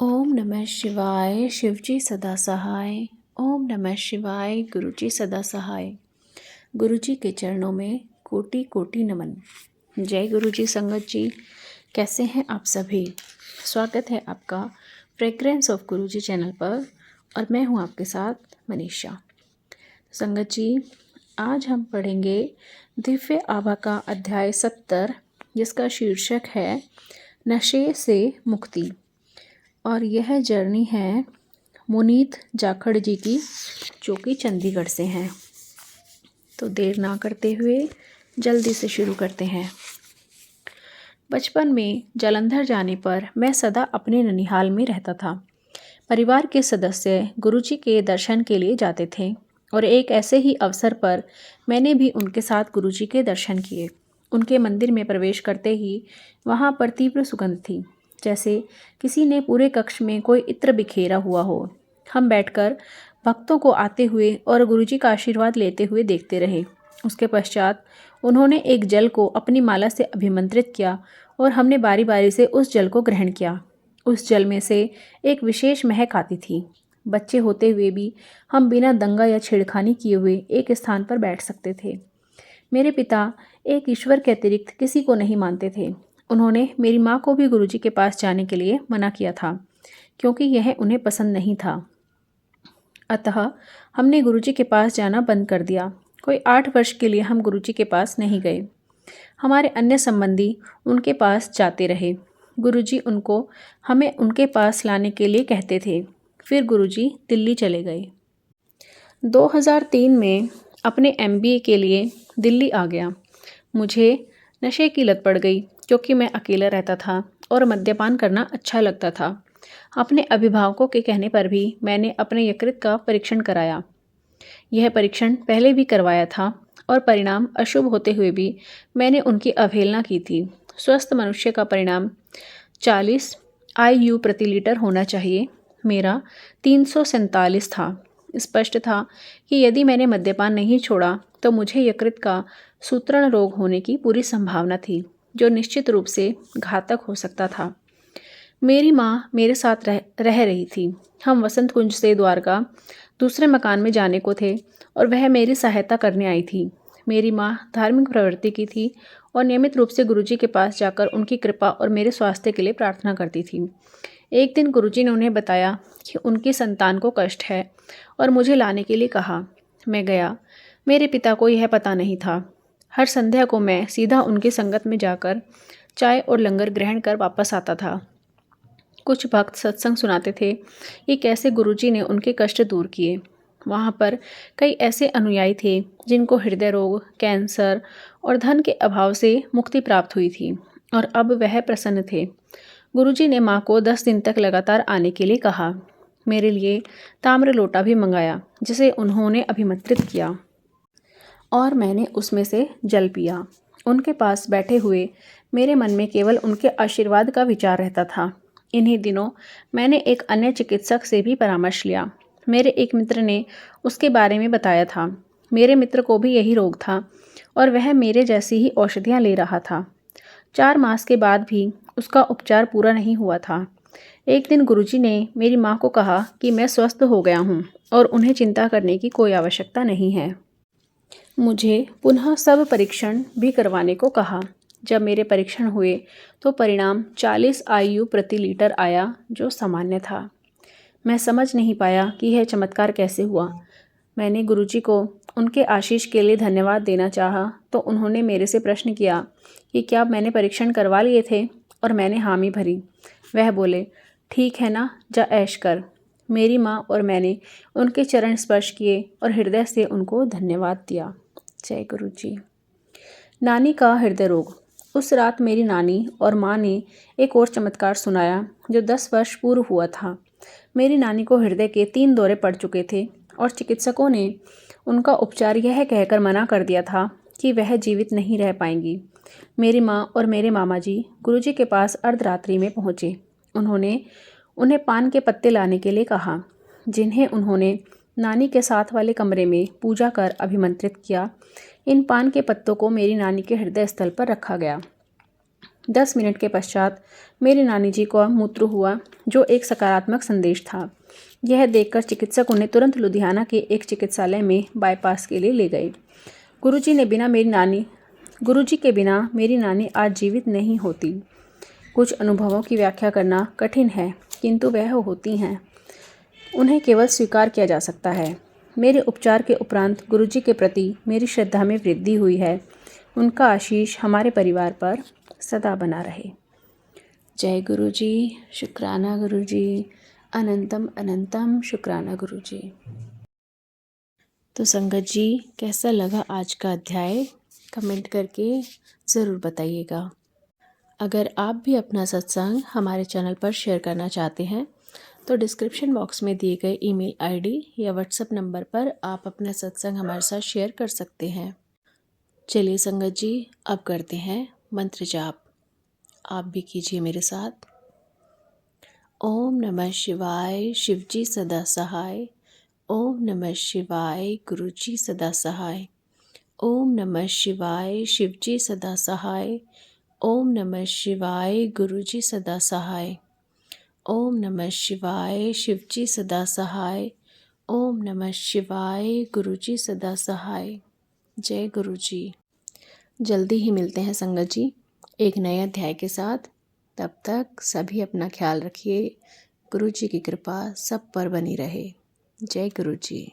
ओम नमः शिवाय। शिवजी सदा सहाय। ओम नमः शिवाय। गुरुजी सदा सहाय। गुरुजी के चरणों में कोटि कोटि नमन। जय गुरुजी संगत जी, कैसे हैं आप सभी। स्वागत है आपका फ्रेग्रेंस ऑफ गुरुजी चैनल पर और मैं हूं आपके साथ मनीषा। संगत जी, आज हम पढ़ेंगे दिव्य आभा का अध्याय 70, जिसका शीर्षक है नशे से मुक्ति। और यह जर्नी है मुनीत जाखड़ जी की, जो कि चंडीगढ़ से हैं। तो देर ना करते हुए जल्दी से शुरू करते हैं। बचपन में जालंधर जाने पर मैं सदा अपने ननिहाल में रहता था। परिवार के सदस्य गुरुजी के दर्शन के लिए जाते थे और एक ऐसे ही अवसर पर मैंने भी उनके साथ गुरुजी के दर्शन किए। उनके मंदिर में प्रवेश करते ही वहाँ पर तीव्र सुगंध थी, जैसे किसी ने पूरे कक्ष में कोई इत्र बिखेरा हुआ हो। हम बैठकर भक्तों को आते हुए और गुरुजी का आशीर्वाद लेते हुए देखते रहे। उसके पश्चात उन्होंने एक जल को अपनी माला से अभिमंत्रित किया और हमने बारी बारी से उस जल को ग्रहण किया। उस जल में से एक विशेष महक आती थी। बच्चे होते हुए भी हम बिना दंगा या छेड़खानी किए हुए एक स्थान पर बैठ सकते थे। मेरे पिता एक ईश्वर के अतिरिक्त किसी को नहीं मानते थे। उन्होंने मेरी माँ को भी गुरुजी के पास जाने के लिए मना किया था, क्योंकि यह उन्हें पसंद नहीं था। अतः हमने गुरुजी के पास जाना बंद कर दिया। कोई 8 वर्ष के लिए हम गुरुजी के पास नहीं गए। हमारे अन्य संबंधी उनके पास जाते रहे। गुरुजी उनको हमें उनके पास लाने के लिए कहते थे। फिर गुरुजी दिल्ली चले गए। 2003 में अपने MBA के लिए दिल्ली आ गया। मुझे नशे की लत पड़ गई, क्योंकि मैं अकेला रहता था और मद्यपान करना अच्छा लगता था। अपने अभिभावकों के कहने पर भी मैंने अपने यकृत का परीक्षण कराया। यह परीक्षण पहले भी करवाया था और परिणाम अशुभ होते हुए भी मैंने उनकी अवहेलना की थी। स्वस्थ मनुष्य का परिणाम 40 IU प्रति लीटर होना चाहिए। मेरा 347 था। स्पष्ट था कि यदि मैंने मद्यपान नहीं छोड़ा तो मुझे यकृत का सूत्रण रोग होने की पूरी संभावना थी, जो निश्चित रूप से घातक हो सकता था। मेरी माँ मेरे साथ रह रही थी। हम वसंत कुंज से द्वारका दूसरे मकान में जाने को थे और वह मेरी सहायता करने आई थी। मेरी माँ धार्मिक प्रवृत्ति की थी और नियमित रूप से गुरुजी के पास जाकर उनकी कृपा और मेरे स्वास्थ्य के लिए प्रार्थना करती थी। एक दिन गुरुजी ने उन्हें बताया कि उनकी संतान को कष्ट है और मुझे लाने के लिए कहा। मैं गया। मेरे पिता को यह पता नहीं था। हर संध्या को मैं सीधा उनकी संगत में जाकर चाय और लंगर ग्रहण कर वापस आता था। कुछ भक्त सत्संग सुनाते थे कि कैसे गुरुजी ने उनके कष्ट दूर किए। वहाँ पर कई ऐसे अनुयायी थे जिनको हृदय रोग, कैंसर और धन के अभाव से मुक्ति प्राप्त हुई थी और अब वह प्रसन्न थे। गुरुजी ने माँ को 10 दिन तक लगातार आने के लिए कहा। मेरे लिए ताम्र लोटा भी मंगाया, जिसे उन्होंने अभिमंत्रित किया और मैंने उसमें से जल पिया। उनके पास बैठे हुए मेरे मन में केवल उनके आशीर्वाद का विचार रहता था। इन्हीं दिनों मैंने एक अन्य चिकित्सक से भी परामर्श लिया। मेरे एक मित्र ने उसके बारे में बताया था। मेरे मित्र को भी यही रोग था और वह मेरे जैसी ही औषधियाँ ले रहा था। 4 मास के बाद भी उसका उपचार पूरा नहीं हुआ था। एक दिन गुरुजी ने मेरी माँ को कहा कि मैं स्वस्थ हो गया हूँ और उन्हें चिंता करने की कोई आवश्यकता नहीं है। मुझे पुनः सब परीक्षण भी करवाने को कहा। जब मेरे परीक्षण हुए तो परिणाम 40 IU प्रति लीटर आया, जो सामान्य था। मैं समझ नहीं पाया कि यह चमत्कार कैसे हुआ। मैंने गुरुजी को उनके आशीष के लिए धन्यवाद देना चाहा तो उन्होंने मेरे से प्रश्न किया कि क्या मैंने परीक्षण करवा लिए थे, और मैंने हामी भरी। वह बोले, ठीक है ना, जा ऐश कर। मेरी माँ और मैंने उनके चरण स्पर्श किए और हृदय से उनको धन्यवाद दिया। जय गुरुजी। नानी का हृदय रोग। उस रात मेरी नानी और माँ ने एक और चमत्कार सुनाया, जो 10 वर्ष पूर्व हुआ था। मेरी नानी को हृदय के 3 दौरे पड़ चुके थे और चिकित्सकों ने उनका उपचार यह कहकर मना कर दिया था कि वह जीवित नहीं रह पाएंगी। मेरी माँ और मेरे मामा जी गुरुजी के पास अर्धरात्रि में पहुँचे। उन्होंने उन्हें पान के पत्ते लाने के लिए कहा, जिन्हें उन्होंने नानी के साथ वाले कमरे में पूजा कर अभिमंत्रित किया। इन पान के पत्तों को मेरी नानी के हृदय स्थल पर रखा गया। 10 मिनट के पश्चात मेरी नानी जी को मूत्र हुआ, जो एक सकारात्मक संदेश था। यह देखकर चिकित्सक उन्हें तुरंत लुधियाना के एक चिकित्सालय में बाईपास के लिए ले गए। गुरुजी के बिना मेरी नानी आज जीवित नहीं होती। कुछ अनुभवों की व्याख्या करना कठिन है, किंतु वह होती हैं। उन्हें केवल स्वीकार किया जा सकता है। मेरे उपचार के उपरांत गुरुजी के प्रति मेरी श्रद्धा में वृद्धि हुई है। उनका आशीष हमारे परिवार पर सदा बना रहे। जय गुरुजी, शुक्राना गुरुजी, अनंतम अनंतम शुक्राना गुरुजी। तो संगत जी, कैसा लगा आज का अध्याय? कमेंट करके ज़रूर बताइएगा। अगर आप भी अपना सत्संग हमारे चैनल पर शेयर करना चाहते हैं तो डिस्क्रिप्शन बॉक्स में दिए गए ईमेल आईडी या व्हाट्सएप नंबर पर आप अपना सत्संग हमारे साथ शेयर कर सकते हैं। चलिए संगत जी, अब करते हैं मंत्र जाप। आप भी कीजिए मेरे साथ। ओम नमः शिवाय, शिवजी सदा सहाय। ओम नमः शिवाय, गुरुजी सदा सहाय। ओम नमः शिवाय, शिवजी सदा सहाय। ओम नमः शिवाय, गुरुजी सदा सहाय। ओम नमः शिवाय, शिवजी सदा सहाय। ओम नमः शिवाय, गुरुजी सदा सहाय। जय गुरुजी। जल्दी ही मिलते हैं संगत जी एक नए अध्याय के साथ। तब तक सभी अपना ख्याल रखिए। गुरुजी की कृपा सब पर बनी रहे। जय गुरुजी।